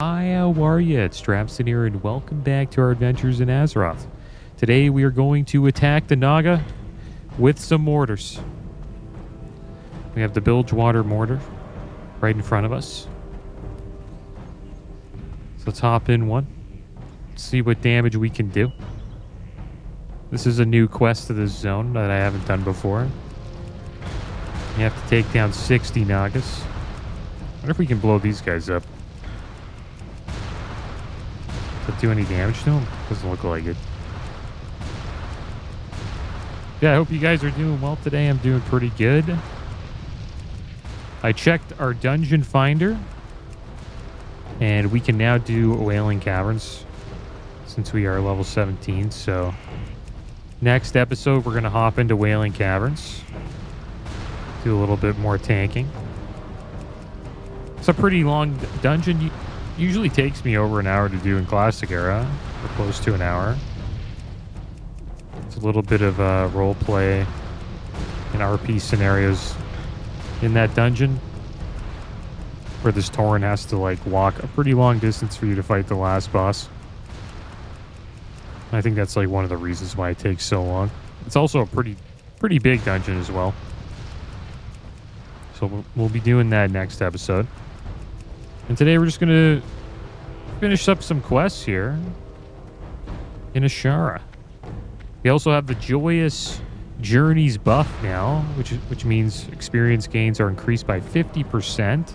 Hi, how are you? It's Traviseen here, and welcome back to our adventures in Azeroth. Today we are going to attack the Naga with some mortars. We have the Bilgewater mortar right in front of us. So let's hop in one. See what damage we can do. This is a new quest to this zone that I haven't done before. You have to take down 60 Nagas. I wonder if we can blow these guys up. Does it do any damage to him? Doesn't look like it. Yeah, I hope you guys are doing well today. I'm doing pretty good. I checked our dungeon finder, and we can now do Wailing Caverns since we are level 17. So next episode, we're going to hop into Wailing Caverns. Do a little bit more tanking. It's a pretty long dungeon. Usually takes me over an hour to do in Classic Era, or close to an hour. It's a little bit of role play and RP scenarios in that dungeon, where this Tauren has to like walk a pretty long distance for you to fight the last boss. I think that's like one of the reasons why it takes so long. It's also a pretty big dungeon as well. So we'll be doing that next episode. And today we're just going to finish up some quests here in Azshara. We also have the Joyous Journeys buff now, which means experience gains are increased by 50%.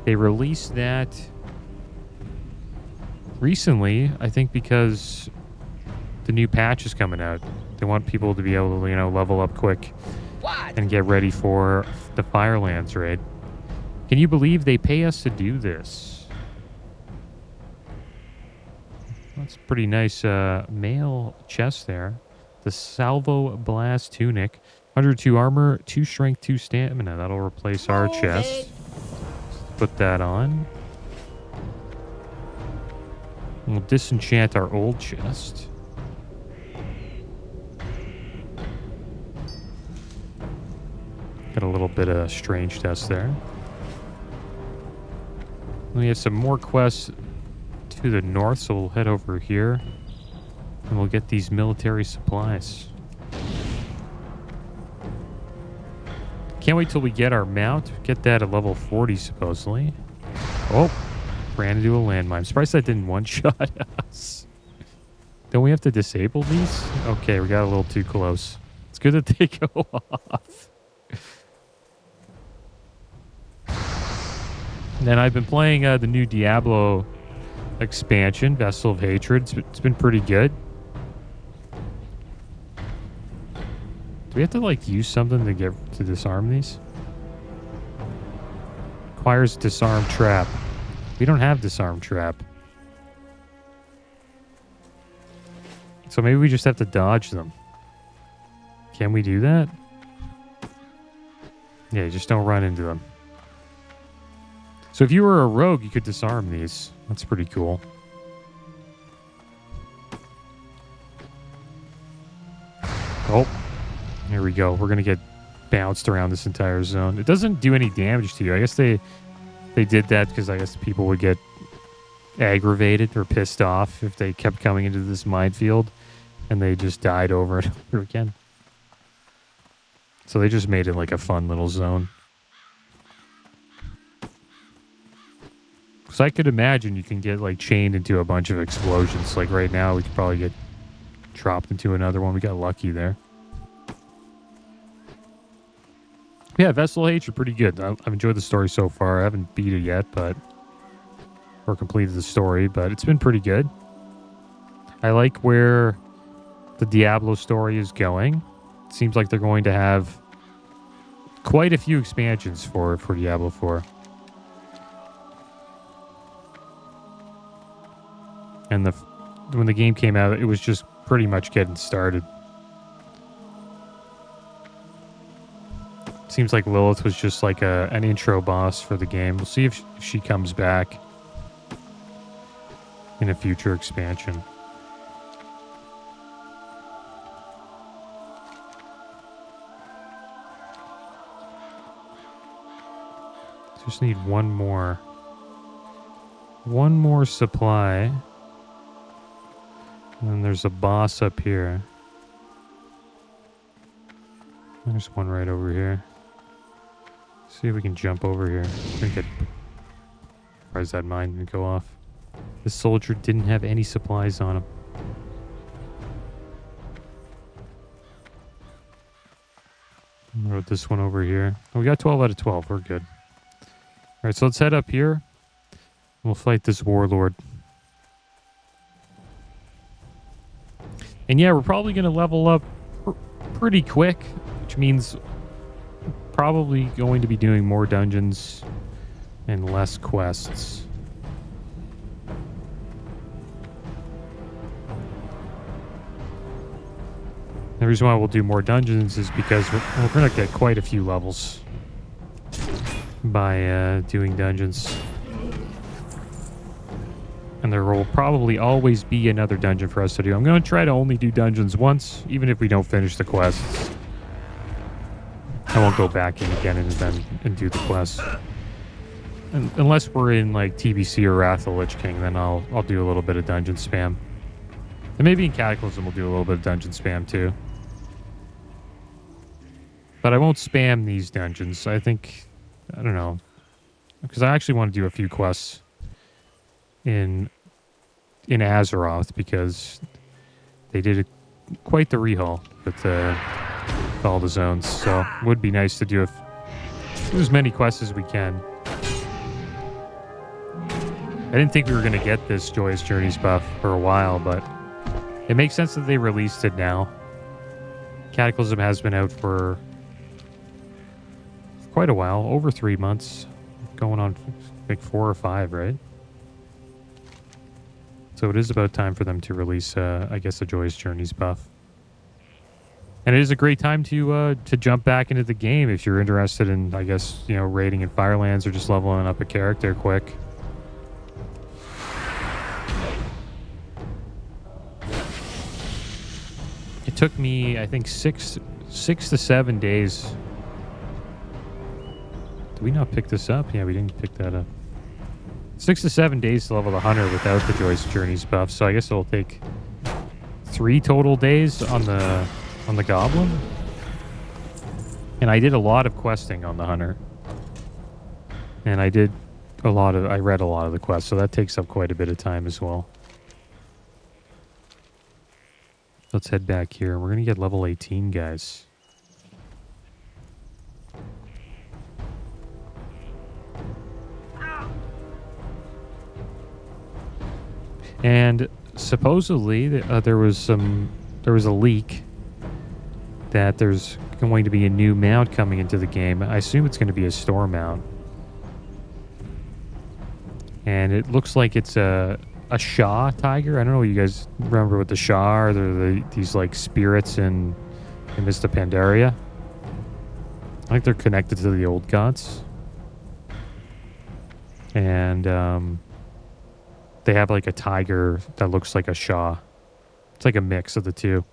They released that recently, I think because the new patch is coming out. They want people to be able to, level up quick and get ready for the Firelands raid. Can you believe they pay us to do this? That's a pretty nice mail chest there. The Salvo Blast Tunic. 102 armor, 2 strength, 2 stamina. That'll replace our chest. Put that on. We'll disenchant our old chest. Got a little bit of strange test there. We have some more quests to the north, so we'll head over here and we'll get these military supplies. Can't wait till we get our mount. Get that at level 40 supposedly. Oh, ran into a landmine. I'm surprised that didn't one-shot us. Don't we have to disable these? Okay, we got a little too close. It's good that they go off. And I've been playing the new Diablo expansion, Vessel of Hatred. It's been pretty good. Do we have to like use something to disarm these? Requires disarm trap. We don't have disarm trap. So maybe we just have to dodge them. Can we do that? Yeah, just don't run into them. So if you were a rogue, you could disarm these. That's pretty cool. Oh, here we go. We're going to get bounced around this entire zone. It doesn't do any damage to you. I guess they did that because I guess people would get aggravated or pissed off if they kept coming into this minefield and they just died over and over again. So they just made it like a fun little zone. So I could imagine you can get like chained into a bunch of explosions. Like right now, we could probably get dropped into another one. We got lucky there. Yeah, Vessel H are pretty good. I've enjoyed the story so far. I haven't beat it yet, or completed the story, but it's been pretty good. I like where the Diablo story is going. It seems like they're going to have quite a few expansions for Diablo 4. And when the game came out, it was just pretty much getting started. Seems like Lilith was just like an intro boss for the game. We'll see if she comes back in a future expansion. Just need one more one more supply. And then there's a boss up here. There's one right over here. See if we can jump over here. Surprised that mine didn't go off. This soldier didn't have any supplies on him. I wrote this one over here. Oh, we got 12 out of 12. We're good. Alright, so let's head up here. We'll fight this warlord. And yeah, we're probably going to level up pretty quick, which means probably going to be doing more dungeons and less quests. The reason why we'll do more dungeons is because we're going to get quite a few levels by doing dungeons. And there will probably always be another dungeon for us to do. I'm going to try to only do dungeons once, even if we don't finish the quests. I won't go back in again and do the quests. Unless we're in like TBC or Wrath of the Lich King, then I'll do a little bit of dungeon spam. And maybe in Cataclysm we'll do a little bit of dungeon spam too. But I won't spam these dungeons. I think, I don't know, because I actually want to do a few quests in Azeroth, because they did quite the rehaul with all the zones. So it would be nice to do as many quests as we can. I didn't think we were going to get this Joyous Journeys buff for a while, but it makes sense that they released it now. Cataclysm has been out for quite a while, over 3 months, going on like 4 or 5, right? So it is about time for them to release, I guess, a Joyous Journeys buff. And it is a great time to jump back into the game if you're interested in, I guess, you know, raiding in Firelands or just leveling up a character quick. It took me, I think, 6 to 7 days. Did we not pick this up? Yeah, we didn't pick that up. 6 to 7 days to level the Hunter without the Joyous Journeys buff, so I guess it'll take 3 total days on the Goblin. And I did a lot of questing on the Hunter. And I read a lot of the quests, so that takes up quite a bit of time as well. Let's head back here. We're going to get level 18, guys. And supposedly there was a leak that there's going to be a new mount coming into the game. I assume it's going to be a store mount. And it looks like it's a Shah tiger. I don't know what you guys remember what the Shah are. They're these like spirits in Mista Pandaria. I think they're connected to the old gods. And they have like a tiger that looks like a Shah. It's like a mix of the two.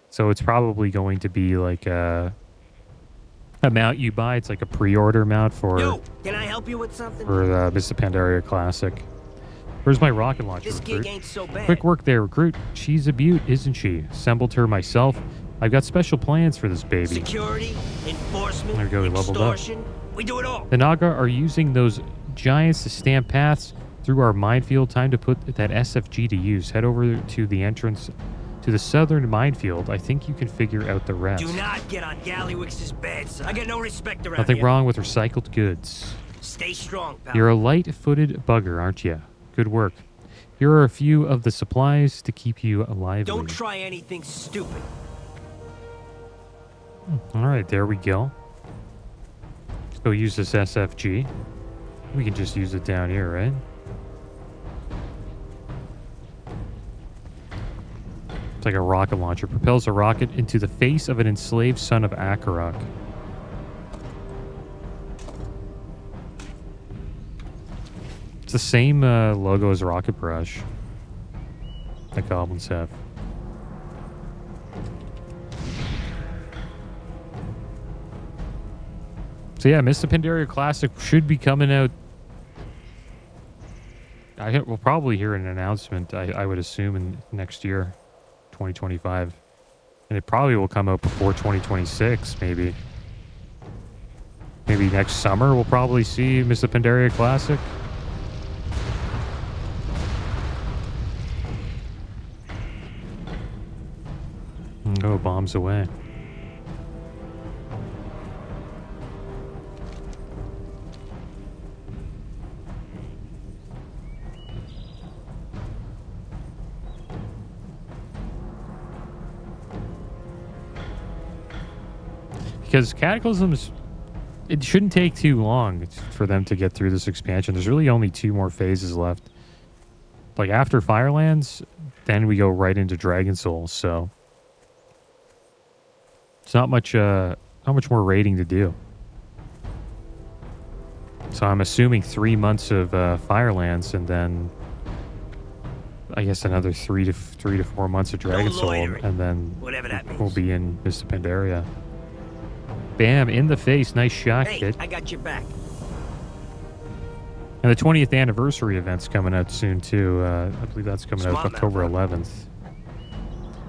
So it's probably going to be like a mount you buy. It's like a pre-order mount for Yo, can I help you with something? For the Mista Pandaria Classic. Where's my rocket launcher, This recruit? gig ain't so bad. Quick work there, recruit. She's a beaut, isn't she? Assembled her myself. I've got special plans for this baby. Security, enforcement, There we go, we leveled up. extortion. We do it all. The Naga are using those giants to stamp paths through our minefield. Time to put that SFG to use. Head over to the entrance to the southern minefield. I think you can figure out the rest. Do not get on Gallywix's bed, son. I get no respect around Nothing here. wrong with recycled goods. Stay strong, pal. You're a light-footed bugger, aren't you? Good work. Here are a few of the supplies to keep you alive. Don't try anything stupid. All right, there we go. Let's go use this SFG. We can just use it down here, right? It's like a rocket launcher. Propels a rocket into the face of an enslaved son of Akarok. It's the same logo as Rocket Brush that goblins have. So yeah, Mista Pandaria Classic should be coming out We'll probably hear an announcement, I would assume, in next year, 2025. And it probably will come out before 2026, maybe. Maybe next summer we'll probably see Miss Pandaria Classic. Oh, bombs away. Because Cataclysms, it shouldn't take too long for them to get through this expansion. There's really only 2 more phases left. Like after Firelands, then we go right into Dragon Souls, so it's not much more raiding to do. So I'm assuming 3 months of Firelands, and then I guess another 3 to 4 months of Dragon Soul, and then we'll be in Miss Pandaria. Bam, in the face. Nice shot, kid. I got your back. And the 20th anniversary event's coming out soon, too. I believe that's coming out October 11th.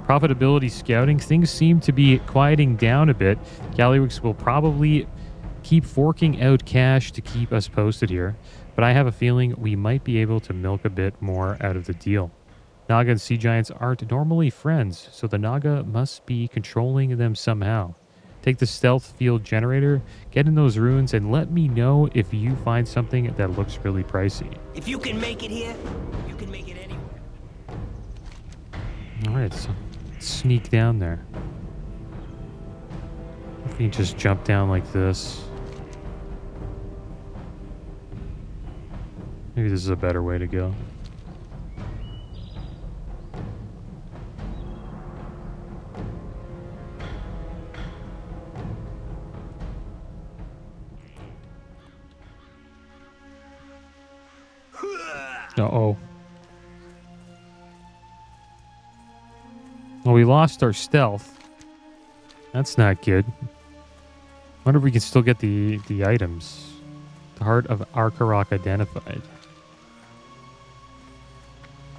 Profitability scouting. Things seem to be quieting down a bit. Gallywix will probably keep forking out cash to keep us posted here, but I have a feeling we might be able to milk a bit more out of the deal. Naga and Sea Giants aren't normally friends, so the Naga must be controlling them somehow. Take the stealth field generator, get in those ruins, and let me know if you find something that looks really pricey. If you can make it here, you can make it anywhere. Alright, so sneak down there. If you just jump down like this. Maybe this is a better way to go. Uh-oh. Well, we lost our stealth. That's not good. Wonder if we can still get the items. The Heart of Arkarok identified.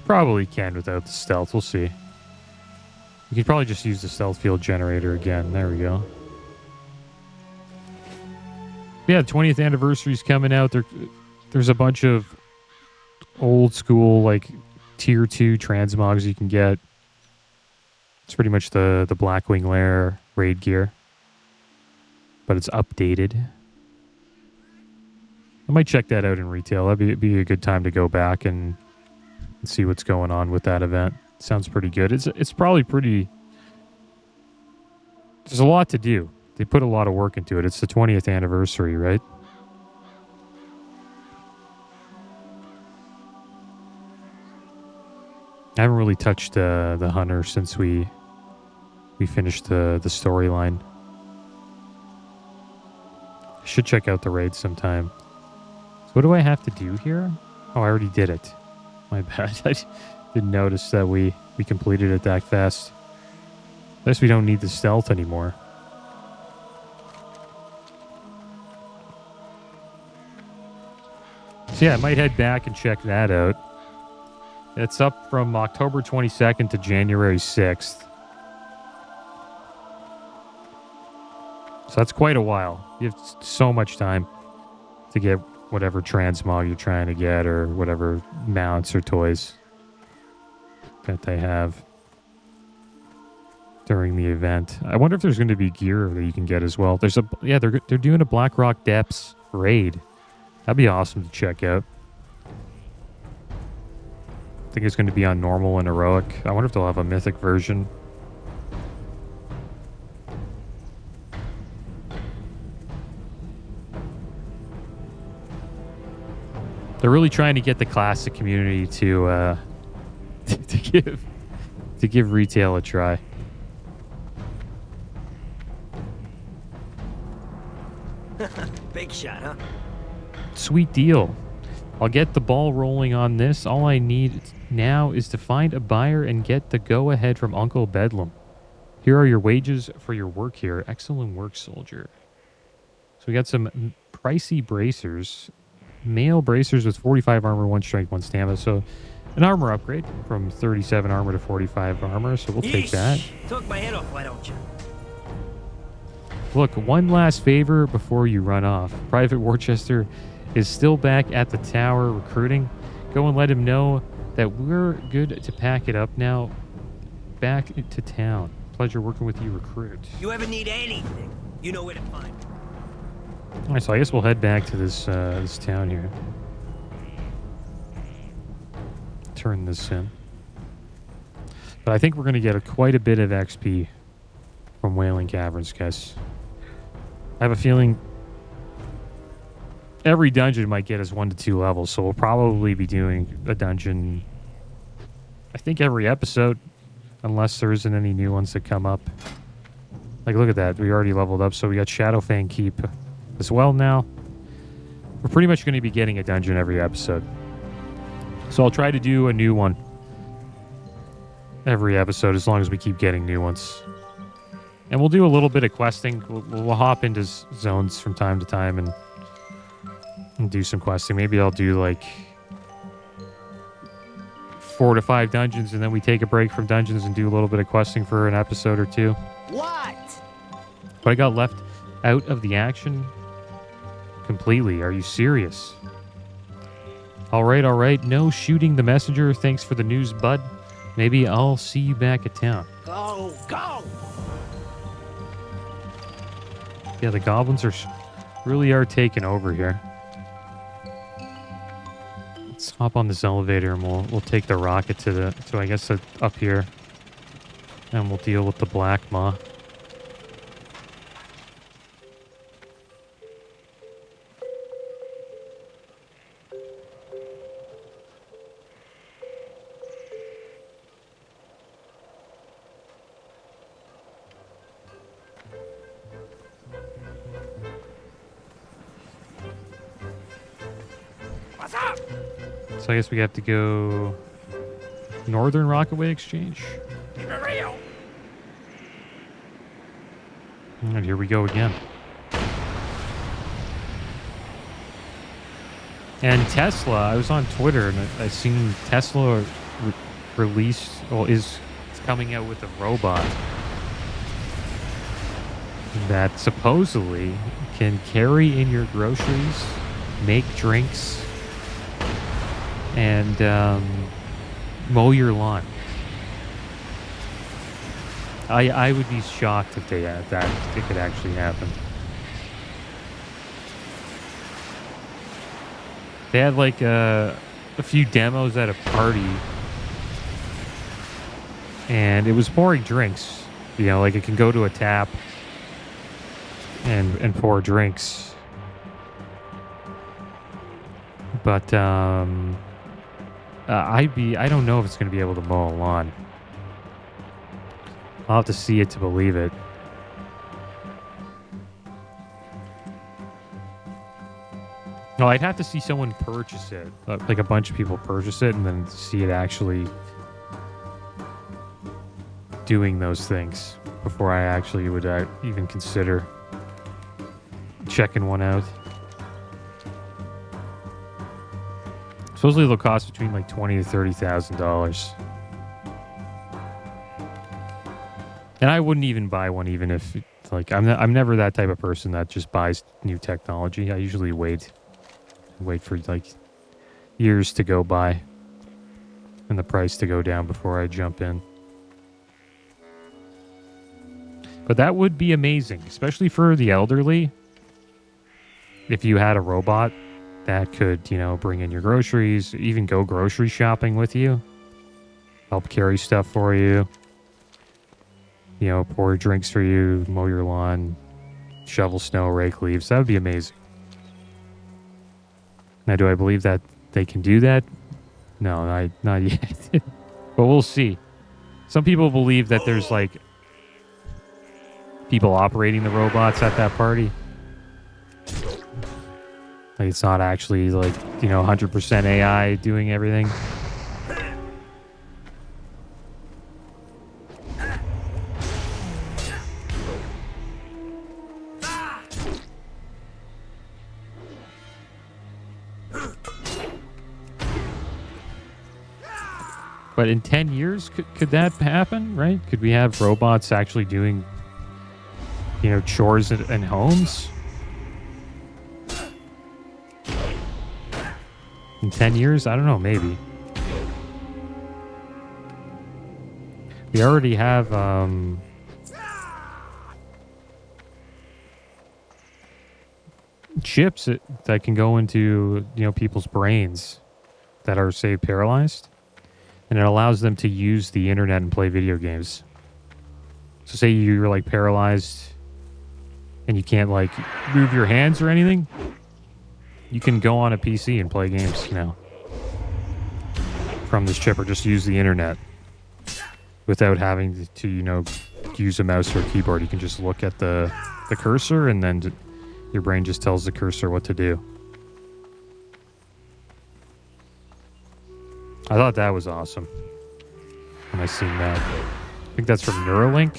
Probably can without the stealth. We'll see. We could probably just use the stealth field generator again. There we go. Yeah, the 20th anniversary is coming out. There's a bunch of old school, like, tier 2 transmogs you can get. It's pretty much the Blackwing Lair raid gear, but it's updated. I might check that out in retail. That'd be a good time to go back and see what's going on with that event. Sounds pretty good. It's probably pretty... There's a lot to do. They put a lot of work into it. It's the 20th anniversary, right? I haven't really touched the hunter since we finished the storyline. I should check out the raid sometime. So what do I have to do here? Oh, I already did it. My bad. I didn't notice that we completed it that fast. I guess we don't need the stealth anymore. So yeah, I might head back and check that out. It's up from October 22nd to January 6th. So that's quite a while. You have so much time to get whatever transmog you're trying to get, or whatever mounts or toys that they have during the event. I wonder if there's going to be gear that you can get as well. They're doing a Blackrock Depths raid. That'd be awesome to check out. I think it's going to be on normal and heroic. I wonder if they'll have a mythic version. They're really trying to get the classic community to give retail a try. Big shot, huh? Sweet deal. I'll get the ball rolling on this. All I need now is to find a buyer and get the go-ahead from Uncle Bedlam. Here are your wages for your work here. Excellent work, soldier. So we got some pricey bracers. Mail bracers with 45 armor, 1 strength, 1 stamina. So an armor upgrade from 37 armor to 45 armor. So we'll take that. Took my head off, why don't you? Look, one last favor before you run off. Private Worcester is still back at the tower recruiting. Go and let him know that we're good to pack it up now. Back to town. Pleasure working with you, recruit. You ever need anything, you know where to find me. All right, so I guess we'll head back to this this town here. Turn this in. But I think we're going to get quite a bit of XP from Wailing Caverns, guys. I have a feeling every dungeon might get us 1 to 2 levels, so we'll probably be doing a dungeon, I think, every episode, unless there isn't any new ones that come up. Like, look at that. We already leveled up, so we got Shadowfang Keep as well now. We're pretty much going to be getting a dungeon every episode. So I'll try to do a new one every episode as long as we keep getting new ones. And we'll do a little bit of questing. We'll hop into zones from time to time and do some questing. Maybe I'll do like 4 to 5 dungeons, and then we take a break from dungeons and do a little bit of questing for an episode or 2. What? But I got left out of the action completely. Are you serious? All right. No shooting the messenger. Thanks for the news, bud. Maybe I'll see you back at town. Go! Yeah, the goblins really are taking over here. Let's hop on this elevator and we'll take the rocket to I guess up here, and we'll deal with the Black Maw. So I guess we have to go Northern Rockaway Exchange. And here we go again. And Tesla, I was on Twitter and I seen Tesla released, well, is coming out with a robot that supposedly can carry in your groceries, make drinks, and mow your lawn. I would be shocked if they had that. It could actually happen. They had like a few demos at a party, and it was pouring drinks. You know, like it can go to a tap and pour drinks. But I don't know if it's going to be able to mow a lawn. I'll have to see it to believe it. No, I'd have to see someone purchase it, like a bunch of people purchase it, and then see it actually doing those things before I actually would even consider checking one out. Supposedly they'll cost between like $20,000 to $30,000. And I wouldn't even buy one, even if, like, I'm never that type of person that just buys new technology. I usually wait for like years to go by and the price to go down before I jump in. But that would be amazing, especially for the elderly. If you had a robot that could, you know, bring in your groceries, even go grocery shopping with you, help carry stuff for you. You know, pour drinks for you, mow your lawn, shovel snow, rake leaves. That would be amazing. Now, do I believe that they can do that? No, not yet. But we'll see. Some people believe that there's, like, people operating the robots at that party. Like, it's not actually, like, you know, 100% AI doing everything. But in 10 years, could that happen, right? Could we have robots actually doing, you know, chores in homes? In 10 years? I don't know, maybe. We already have, chips that can go into, you know, people's brains that are, say, paralyzed. And it allows them to use the internet and play video games. So say you're, like, paralyzed and you can't, like, move your hands or anything. You can go on a PC and play games now from this chip, or just use the internet without having to, you know, use a mouse or a keyboard. You can just look at the cursor, and then your brain just tells the cursor what to do. I thought that was awesome when I seen that. I think that's from Neuralink.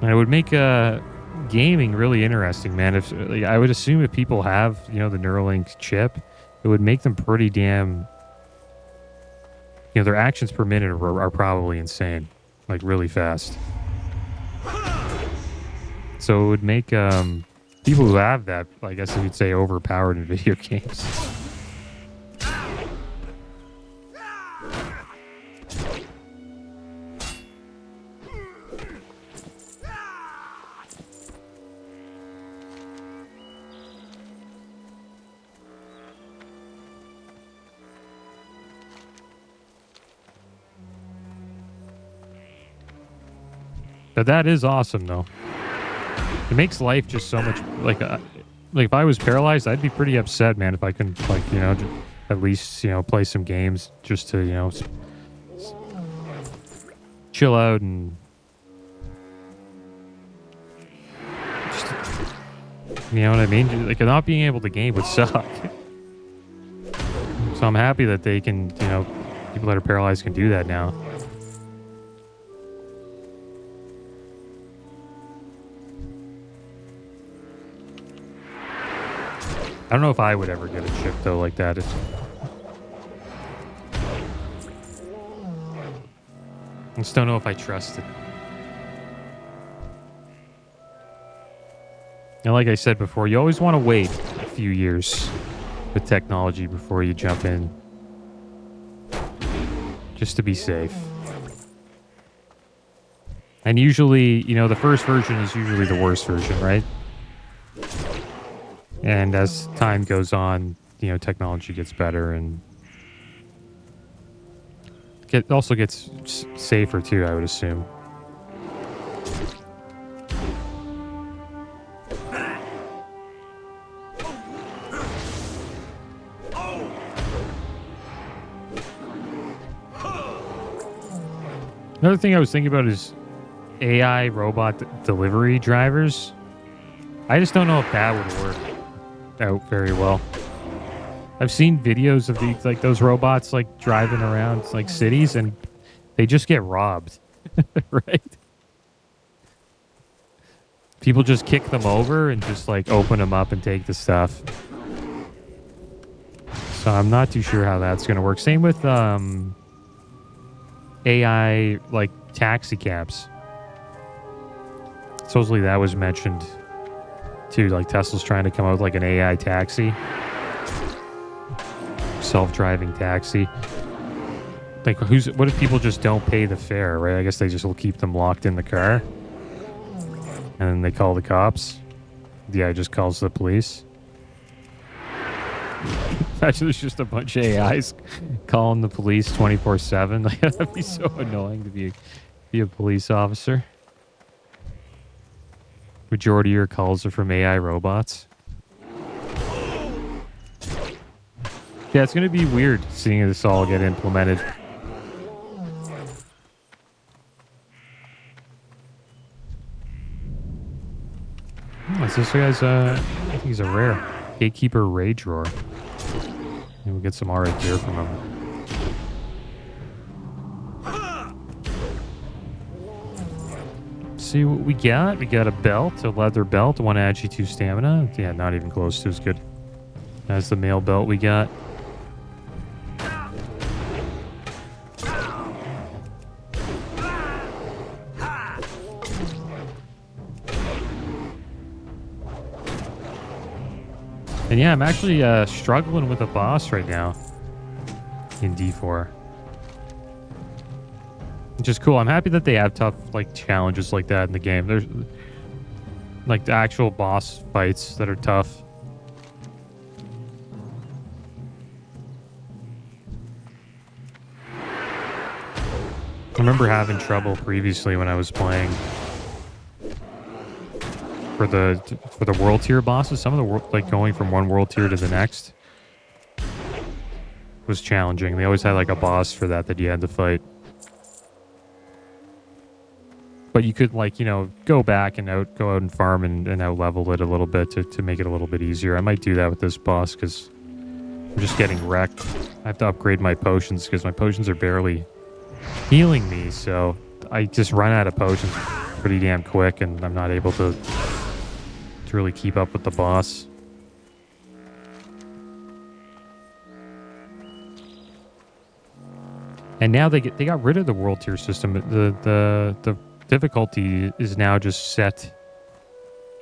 And it would make gaming really interesting, man. If like, I would assume if people have, you know, the Neuralink chip, it would make them pretty damn. You know, their actions per minute are probably insane, like really fast. So it would make people who have that, I guess you'd say, overpowered in video games. But that is awesome, though. It makes life just so much like if I was paralyzed, I'd be pretty upset, man. If I couldn't, like, you know, at least, you know, play some games just to, you know, chill out and just, you know what I mean? Like, not being able to game would suck. So I'm happy that they can, you know, people that are paralyzed can do that now. I don't know if I would ever get a chip, though, like that. I just don't know if I trust it. And like I said before, you always want to wait a few years with technology before you jump in. Just to be safe. And usually, you know, the first version is usually the worst version, right? And as time goes on, you know, technology gets better and also gets safer too, I would assume. Another thing I was thinking about is AI robot delivery drivers. I just don't know if that would work out very well. I've seen videos of these, like, those robots, like, driving around, like, cities, and they just get robbed. Right? People just kick them over and just, like, open them up and take the stuff. So I'm not too sure how that's going to work. Same with AI, like, taxi cabs. Supposedly that was mentioned too, like Tesla's trying to come out with like an AI taxi, self-driving taxi. Like, what if people just don't pay the fare, right? I guess they just will keep them locked in the car, and then they call the cops. The guy just calls the police. Imagine there's just a bunch of AIs calling the police 24/7. Like, that'd be so annoying to be a police officer. Majority of your calls are from AI robots. Yeah, it's going to be weird seeing this all get implemented. What's this guy's, I think he's a rare. Gatekeeper Rage Roar. Maybe we'll get some alright gear from him. see what we got. We got a belt, a leather belt, 1 agi, 2 stamina. Yeah, not even close to as good as the mail belt we got. And yeah, I'm actually struggling with a boss right now in D4. Which is cool. I'm happy that they have tough like challenges like that in the game. There's like the actual boss fights that are tough. I remember having trouble previously when I was playing for the world tier bosses. Some of the like going from one world tier to the next was challenging. They always had like a boss for that you had to fight. But you could like, you know, go back and go out and farm and out level it a little bit to make it a little bit easier. I might do that with this boss because I'm just getting wrecked. I have to upgrade my potions because my potions are barely healing me. So I just run out of potions pretty damn quick and I'm not able to really keep up with the boss. And now they got rid of the world tier system. The difficulty is now just set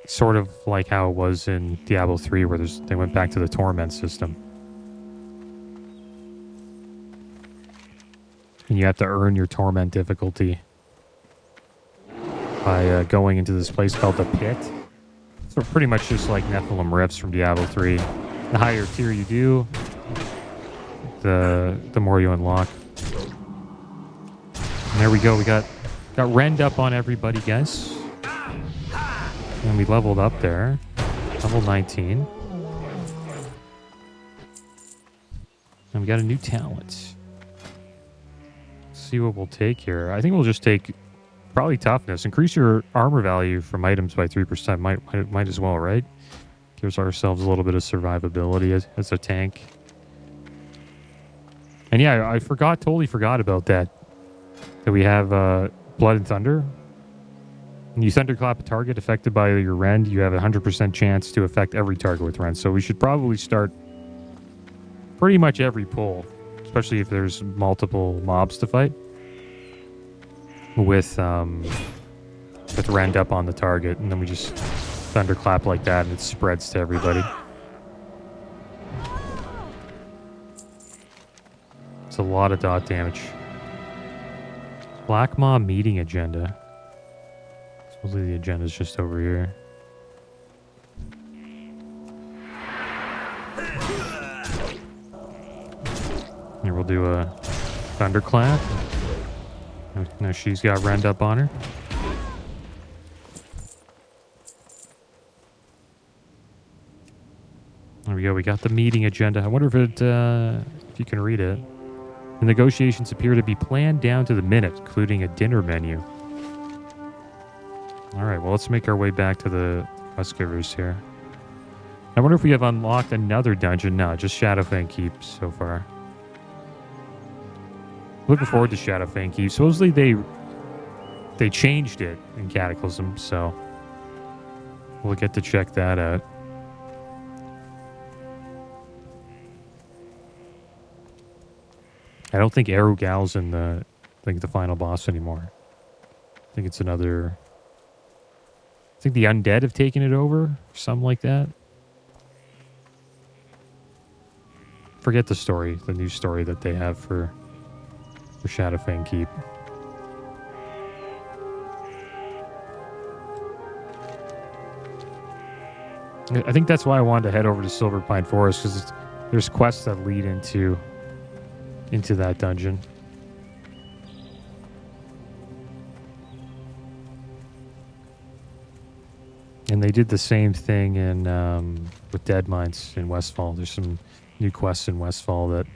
sort of like how it was in Diablo 3 where they went back to the torment system. And you have to earn your torment difficulty by going into this place called the Pit. So pretty much just like Nephilim Rifts from Diablo 3. The higher tier you do, the more you unlock. And there we go. We got rend up on everybody, guys. And we leveled up there. Level 19. And we got a new talent. Let's see what we'll take here. I think we'll just take probably toughness. Increase your armor value from items by 3%. Might as well, right? Gives ourselves a little bit of survivability as a tank. And yeah, I totally forgot about that. That we have Blood and Thunder. When you thunderclap a target affected by your rend, you have a 100% chance to affect every target with rend. So we should probably start pretty much every pull, especially if there's multiple mobs to fight, with rend up on the target, and then we just thunderclap like that and it spreads to everybody. It's a lot of dot damage. Black Maw meeting agenda. Supposedly the agenda's just over here. Here we'll do a thunderclap. Now she's got rend up on her. There we go. We got the meeting agenda. I wonder if you can read it. The negotiations appear to be planned down to the minute, including a dinner menu. All right. Well, let's make our way back to the quest givers here. I wonder if we have unlocked another dungeon. No, just Shadowfang Keep so far. Looking forward to Shadowfang Keep. Supposedly they changed it in Cataclysm, so we'll get to check that out. I don't think Erugal's in the final boss anymore. I think it's another. I think the undead have taken it over, or something like that. Forget the story, the new story that they have for Shadowfang Keep. I think that's why I wanted to head over to Silverpine Forest, because there's quests that lead into that dungeon. And they did the same thing in with Dead Mines in Westfall. There's some new quests in Westfall that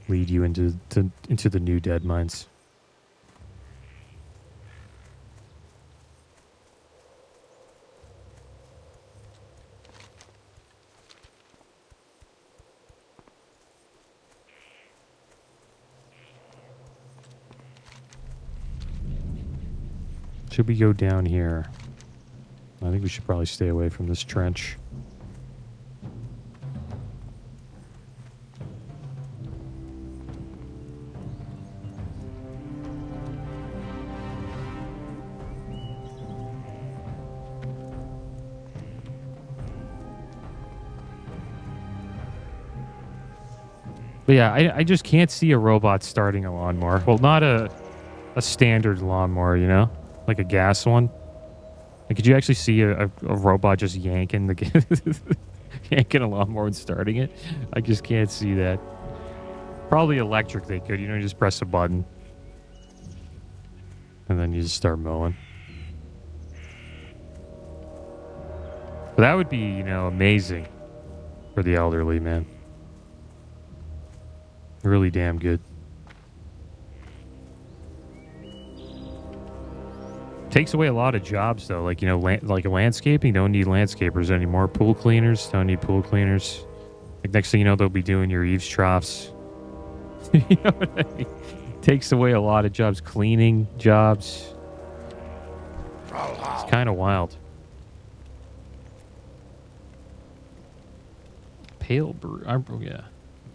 lead you into the new Dead Mines. should we go down here? I think we should probably stay away from this trench. But yeah, I just can't see a robot starting a lawnmower. Well, not a standard lawnmower, you know? Like a gas one. Like, could you actually see a robot just yanking yanking a lawnmower and starting it? I just can't see that. Probably electric they could. You know, you just press a button. And then you just start mowing. But that would be, you know, amazing for the elderly, man. Really damn good. Takes away a lot of jobs, though. Like, you know, like landscaping, don't need landscapers anymore. Pool cleaners, don't need pool cleaners. Like, next thing you know, they'll be doing your eaves troughs. You know what I mean? Takes away a lot of jobs. Cleaning jobs. It's kind of wild. Pale brew. Yeah.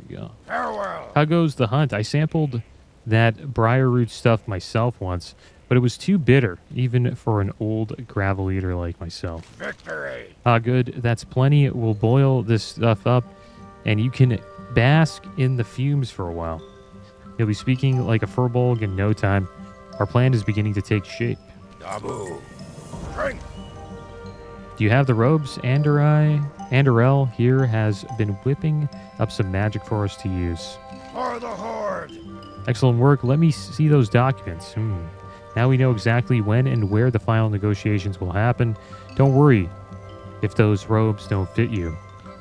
Go. Farewell. How goes the hunt? I sampled that briar root stuff myself once, but it was too bitter, even for an old gravel eater like myself. Victory. Good. That's plenty. We'll boil this stuff up, and you can bask in the fumes for a while. You'll be speaking like a furbolg in no time. Our plan is beginning to take shape. Dabu. Drink. Do you have the robes? Anderel here has been whipping up some magic for us to use. For the Horde! Excellent work. Let me see those documents. Now we know exactly when and where the final negotiations will happen. Don't worry if those robes don't fit you.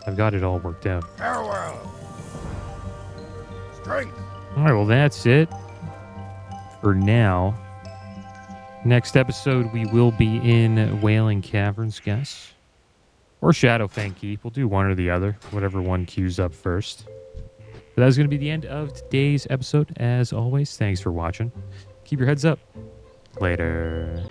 I've got it all worked out. Farewell. Strength. All right, well, that's it for now. Next episode, we will be in Wailing Caverns, guys. Or Shadowfang Keep. We'll do one or the other. Whatever one queues up first. But that's going to be the end of today's episode. As always, thanks for watching. Keep your heads up. Later.